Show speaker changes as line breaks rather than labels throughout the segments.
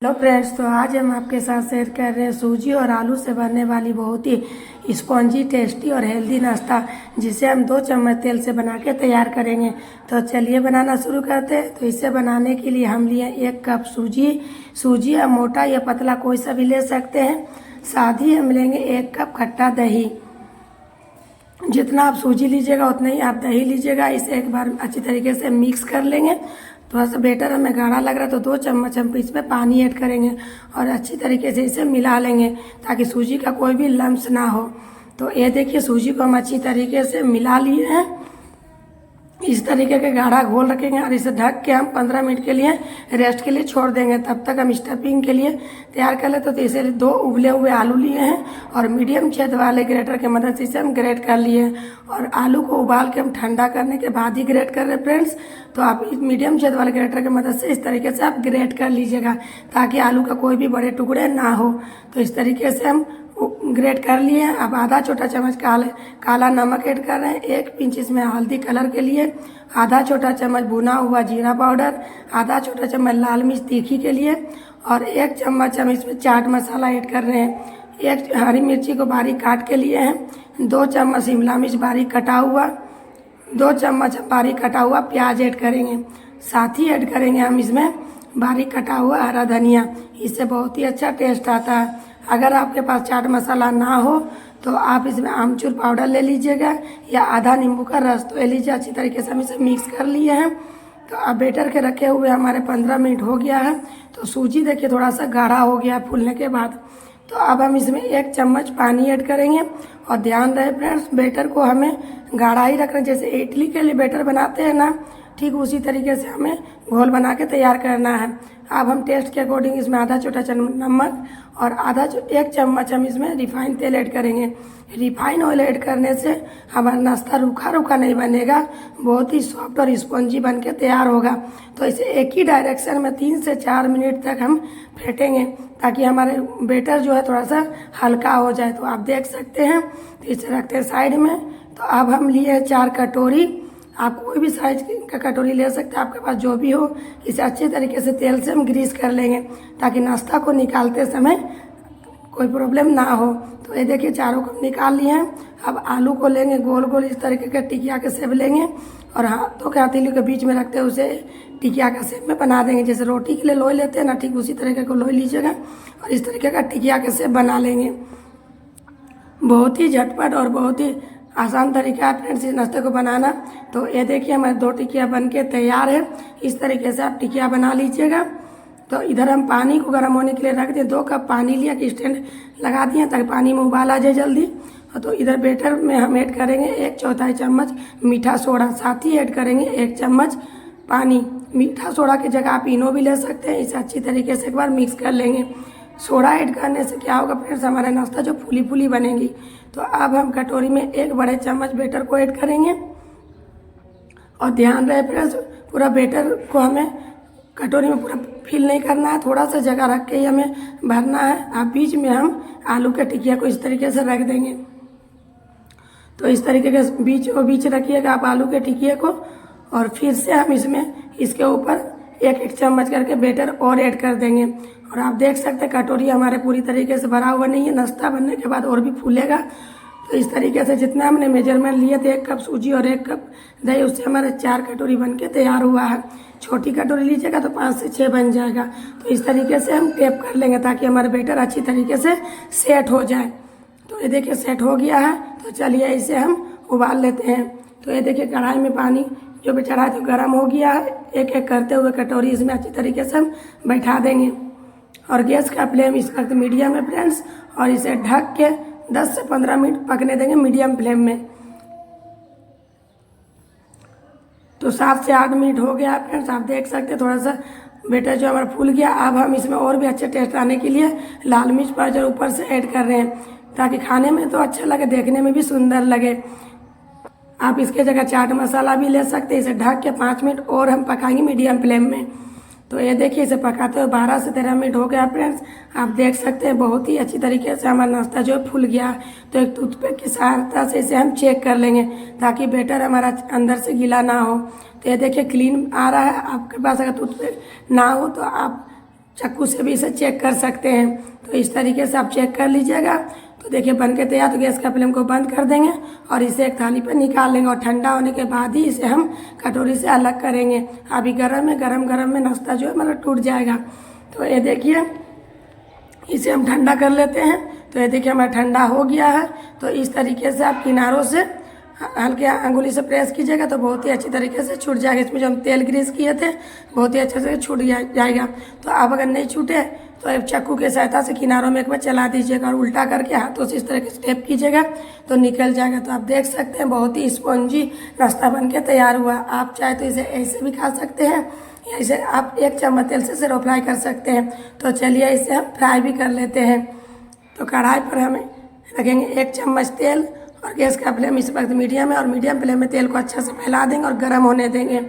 Hello friends, तो आज हम आपके साथ शेयर कर रहे हैं सूजी और आलू से बनने वाली बहुत ही स्पॉन्जी, टेस्टी और हेल्दी नाश्ता, जिसे हम 2 चम्मच तेल से बना के तैयार करेंगे। तो चलिए बनाना शुरू करते हैं। तो इसे बनाने के लिए हम लिए 1 कप सूजी या मोटा या पतला कोई सा भी ले सकते हैं। साथ ही हम लेंगे 1 कप खट्टा दही। जितना आप सूजी लीजिएगा उतना ही आप दही लीजिएगा। इसे एक बार अच्छी तरीके से मिक्स कर लेंगे। थोड़ा सा बेटर हमें गाढ़ा लग रहा है तो 2 चम्मच हम इसमें पानी ऐड करेंगे और अच्छी तरीके से इसे मिला लेंगे ताकि सूजी का कोई भी लम्स ना हो। तो ये देखिए, सूजी को हम अच्छी तरीके से मिला लिए हैं। इस तरीके के गाढ़ा घोल रखेंगे और इसे ढक के हम 15 मिनट के लिए रेस्ट के लिए छोड़ देंगे। तब तक हम स्टफिंग के लिए तैयार कर लेते। तो इसे 2 उबले हुए आलू लिए हैं और मीडियम छेद वाले ग्रेटर की मदद से इसे हम ग्रेट कर लिए हैं। और आलू को उबाल के हम ठंडा करने के बाद ही ग्रेट कर रहे हैं फ्रेंड्स। तो आप मीडियम छेद वाले ग्रेटर की मदद से इस तरीके से आप ग्रेट कर लीजिएगा ताकि आलू का कोई भी बड़े टुकड़े ना हो। तो इस तरीके से हम ग्रेट कर लिए हैं। अब आधा छोटा चम्मच काला नमक ऐड कर रहे हैं। 1 पिंच इसमें हल्दी कलर के लिए, आधा छोटा चम्मच भुना हुआ जीरा पाउडर, आधा छोटा चम्मच लाल मिर्च तीखी के लिए और 1 चम्मच हम इसमें चाट मसाला ऐड कर रहे हैं। 1 हरी मिर्ची को बारीक काट के लिए हैं। 2 चम्मच शिमला मिर्च बारीक कटा हुआ, 2 चम्मच बारीक कटा हुआ प्याज ऐड करेंगे। साथ ही ऐड करेंगे हम इसमें बारीक कटा हुआ हरा धनिया। इससे बहुत ही अच्छा टेस्ट आता है। अगर आपके पास चाट मसाला ना हो तो आप इसमें आमचूर पाउडर ले लीजिएगा या आधा नींबू का रस। तो ले लीजिए। अच्छी तरीके से हम इसे मिक्स कर लिए हैं। तो अब बेटर के रखे हुए हमारे 15 मिनट हो गया है। तो सूजी देखिए थोड़ा सा गाढ़ा हो गया फूलने के बाद। तो अब हम इसमें 1 चम्मच पानी ऐड करेंगे। और ध्यान रहे फ्रेंड्स, बेटर को हमें गाढ़ा ही रखना। जैसे इडली के लिए बेटर बनाते हैं ना, ठीक उसी तरीके से हमें घोल बना के तैयार करना है। अब हम टेस्ट के अकॉर्डिंग इसमें आधा छोटा चम्मच नमक और 1 चम्मच हम इसमें रिफाइंड तेल ऐड करेंगे। रिफाइंड ऑयल ऐड करने से हमारा नाश्ता रूखा रूखा नहीं बनेगा, बहुत ही सॉफ्ट और स्पॉन्जी बन के तैयार होगा। तो इसे एक ही डायरेक्शन में 3 से 4 मिनट तक हम फेंटेंगे ताकि हमारे बेटर जो है थोड़ा सा हल्का हो जाए। तो आप देख सकते हैं। तो इसे रखते हैं साइड में। तो अब हम लिए 4 कटोरी। आप कोई भी साइज का कटोरी ले सकते हैं, आपके पास जो भी हो। इसे अच्छे तरीके से तेल से हम ग्रीस कर लेंगे ताकि नाश्ता को निकालते समय कोई प्रॉब्लम ना हो। तो ये देखिए, चारों को निकाल लिए हैं। अब आलू को लेंगे, गोल गोल इस तरीके का टिकिया के शेप लेंगे और हाथों के हथेली के बीच में रखते हैं उसे टिकिया का शेप में बना देंगे। जैसे रोटी के लिए लोई लेते हैं ना, ठीक उसी तरीके को लोई लीजिएगा और इस तरीके का टिकिया के शेप बना लेंगे। बहुत ही झटपट और बहुत ही आसान तरीका है फ्रेंड्स इस नाश्ते को बनाना। तो ये देखिए, हमारे 2 टिकिया बन के तैयार है। इस तरीके से आप टिकिया बना लीजिएगा। तो इधर हम पानी को गर्म होने के लिए रख दिए। 2 कप पानी लिया कि स्टैंड लगा दिए ताकि पानी में उबाल आ जाए जल्दी। तो इधर बेटर में हम ऐड करेंगे 1/4 चम्मच मीठा सोडा। साथ ही ऐड करेंगे 1 चम्मच पानी। मीठा सोडा की जगह आप इनो भी ले सकते हैं। इसे अच्छी तरीके से एक बार मिक्स कर लेंगे। सोडा ऐड करने से क्या होगा फ्रेंड्स, हमारा नाश्ता जो फूली फूली बनेगी। तो अब हम कटोरी में 1 बड़े चम्मच बेटर को ऐड करेंगे। और ध्यान रहे फ्रेंड्स, पूरा बेटर को हमें कटोरी में पूरा फिल नहीं करना है, थोड़ा सा जगह रख के ही हमें भरना है। अब बीच में हम आलू के टिकिया को इस तरीके से रख देंगे। तो इस तरीके के बीच रखिएगा आप आलू के टिकिए को। और फिर से हम इसमें इसके ऊपर 1 चम्मच करके बेटर और ऐड कर देंगे। और आप देख सकते हैं कटोरी हमारे पूरी तरीके से भरा हुआ नहीं है। नाश्ता बनने के बाद और भी फूलेगा। तो इस तरीके से जितना हमने मेजरमेंट लिए थे, 1 कप सूजी और 1 कप दही, उससे हमारे 4 कटोरी बन के तैयार हुआ है। छोटी कटोरी लीजिएगा तो 5 से 6 बन जाएगा। तो इस तरीके से हम टेप कर लेंगे ताकि हमारे बेटर अच्छी तरीके से सेट हो जाए। तो ये देखिए सेट हो गया है। तो चलिए इसे हम उबाल लेते हैं। तो ये देखिए, कढ़ाई में पानी जो भी चढ़ा तो गर्म हो गया है। एक एक करते हुए कटोरी इसमें अच्छी तरीके से हम बैठा देंगे। और गैस का फ्लेम इस वक्त मीडियम है फ्रेंड्स। और इसे ढक के 10 से 15 मिनट पकने देंगे मीडियम फ्लेम में। तो 7 से 8 मिनट हो गया फ्रेंड्स। आप देख सकते हैं थोड़ा सा बेटर जो हमारा फूल गया। अब हम इसमें और भी अच्छे टेस्ट आने के लिए लाल मिर्च पाउडर ऊपर से ऐड कर रहे हैं ताकि खाने में तो अच्छा लगे, देखने में भी सुंदर लगे। आप इसके जगह चाट मसाला भी ले सकते हैं। इसे ढक के 5 मिनट और हम पकाएंगे मीडियम फ्लेम में। तो ये देखिए, इसे पकाते हुए 12 से 13 मिनट हो गया फ्रेंड्स। आप देख सकते हैं बहुत ही अच्छी तरीके से हमारा नाश्ता जो है फूल गया। तो एक टूथपिक की सहायता से इसे हम चेक कर लेंगे ताकि बेटर हमारा अंदर से गीला ना हो। तो ये देखिए क्लीन आ रहा है। आपके पास अगर टूथपिक ना हो तो आप चाकू से भी इसे चेक कर सकते हैं। तो इस तरीके से आप चेक कर लीजिएगा। तो देखिए बन के तैयार। तो गैस का फ्लेम को बंद कर देंगे और इसे एक थाली पर निकाल लेंगे और ठंडा होने के बाद ही इसे हम कटोरी से अलग करेंगे। अभी गर्म है, गरम गरम में नाश्ता जो है मतलब टूट जाएगा। तो ये देखिए इसे हम ठंडा कर लेते हैं। तो ये देखिए हमारा ठंडा हो गया है। तो इस तरीके से आप किनारों से हल्के अंगुली से प्रेस कीजिएगा तो बहुत ही अच्छी तरीके से छूट जाएगा। इसमें जो हम तेल ग्रीस किए थे बहुत ही अच्छे से छूट जाएगा। तो आप अगर नहीं छूटे तो एक चाकू के सहायता से किनारों में एक बार चला दीजिएगा और उल्टा करके हाथों से इस तरीके से टेप कीजिएगा तो निकल जाएगा। तो आप देख सकते हैं बहुत ही स्पॉन्जी नाश्ता बन के तैयार हुआ। आप चाहे तो इसे ऐसे भी खा सकते हैं या इसे आप 1 चम्मच तेल से सिर्फ फ्राई कर सकते हैं। तो चलिए इसे हम फ्राई भी कर लेते हैं। तो कढ़ाई पर हमें रखेंगे 1 चम्मच तेल और गैस का फ्लेम इस वक्त मीडियम है और मीडियम फ्लेम में तेल को अच्छा से फैला देंगे और गर्म होने देंगे।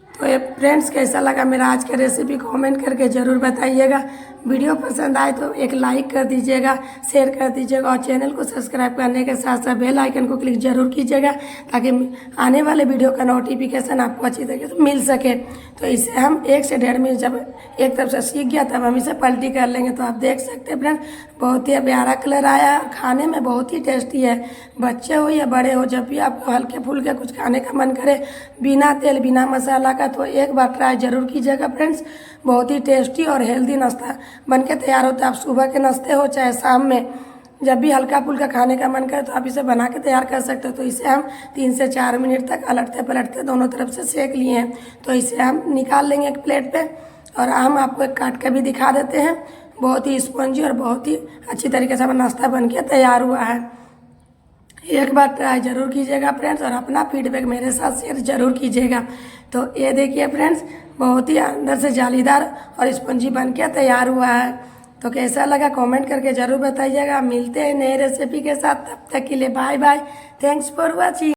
तो ये फ्रेंड्स कैसा लगा मेरा आज का रेसिपी कमेंट करके ज़रूर बताइएगा। वीडियो पसंद आए तो एक लाइक कर दीजिएगा, शेयर कर दीजिएगा और चैनल को सब्सक्राइब करने के साथ साथ बेल आइकन को क्लिक जरूर कीजिएगा ताकि आने वाले वीडियो का नोटिफिकेशन आपको अच्छी तरीके से मिल सके। तो इसे हम 1 से 1.5 मिनट जब एक तरफ से सीख गया तब हम इसे पलटी कर लेंगे। तो आप देख सकते हैं फ्रेंड बहुत ही प्यारा कलर आया है और खाने में बहुत ही टेस्टी है। बच्चे हो या बड़े हो जब भी आपको हल्के फुल्के कुछ खाने का मन करे बिना तेल बिना मसाला का तो एक बार ट्राई जरूर कीजिएगा फ्रेंड्स। बहुत ही टेस्टी और हेल्दी नाश्ता बन के तैयार होता है। आप सुबह के नाश्ते हो चाहे शाम में जब भी हल्का फुल्का खाने का मन करे तो आप इसे बना के तैयार कर सकते हो। तो इसे हम 3 से 4 मिनट तक अलटते पलटते दोनों तरफ से सेक लिए हैं। तो इसे हम निकाल लेंगे एक प्लेट पे और हम आपको एक काट के भी दिखा देते हैं। बहुत ही स्पंजी और बहुत ही अच्छी तरीके से हमारा नाश्ता बन के तैयार हुआ है। एक बार ट्राई जरूर कीजिएगा फ्रेंड्स और अपना फीडबैक मेरे साथ शेयर जरूर कीजिएगा। तो ये देखिए फ्रेंड्स बहुत ही अंदर से जालीदार और स्पंजी बन के तैयार हुआ है। तो कैसा लगा कमेंट करके जरूर बताइएगा। मिलते हैं नए रेसिपी के साथ, तब तक के लिए bye bye. Thanks for watching.